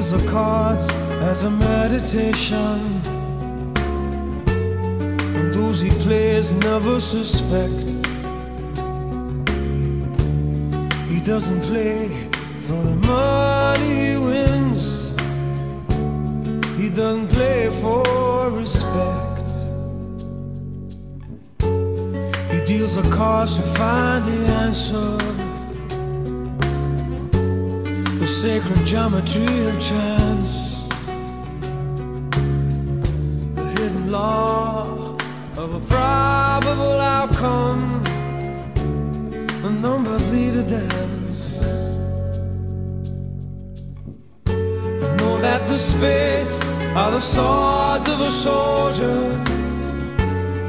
deals the cards as a meditation, and those he plays never suspect. He doesn't play for the money he wins, he doesn't play for respect. He deals the cards to find the answer, the sacred geometry of chance, the hidden law of a probable outcome. The numbers lead a dance. I know that the spades are the swords of a soldier,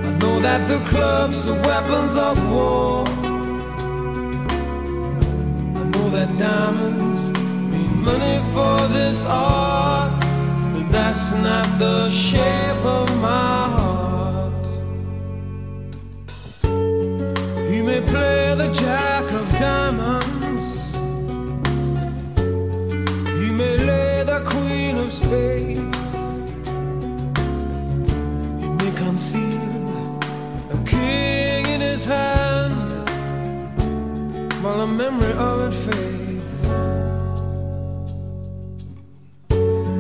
I know that the clubs are weapons of war, I know that diamonds mean money for this art, but that's not the shape of my heart. He may play the jack of diamonds, he may lay the queen of spades, he may conceal a king in his hand while the memory of it fades.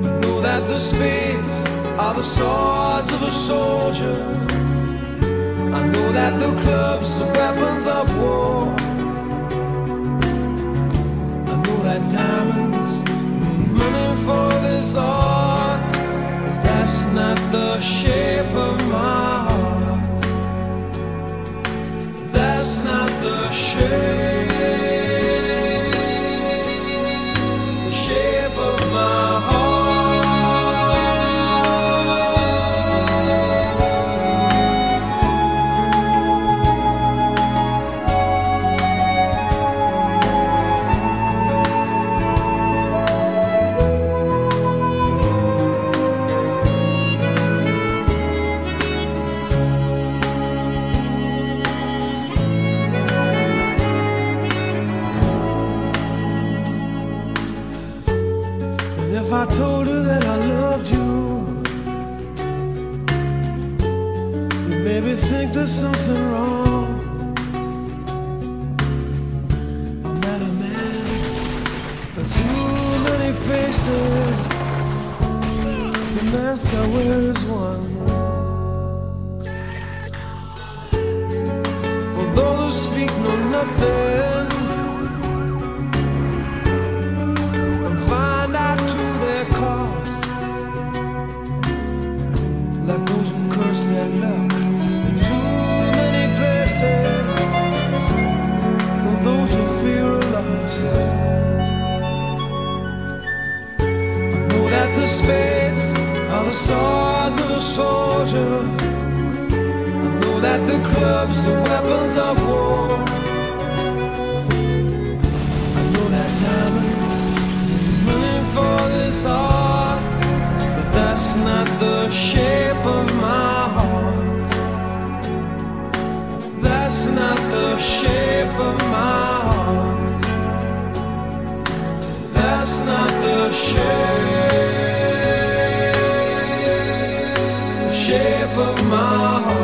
I know that the spades are the swords of a soldier, I know that the clubs are weapons of war, I know that diamonds mean money for this art, but that's not the shape of my heart. That's not the shape of my heart. If I told her that I loved you, you'd maybe think there's something wrong. I'm not a man with too many faces, the mask I wear is one. For those who speak know nothing and find out to their cost, like those who curse their luck in too many places, or those who fear a loss. I know that the spades are the swords of a soldier, I know that the clubs are weapons of war, I know that diamonds mean money for this art, but that's not the shape of my heart. That's not the shape of my heart. That's not the shape of my heart.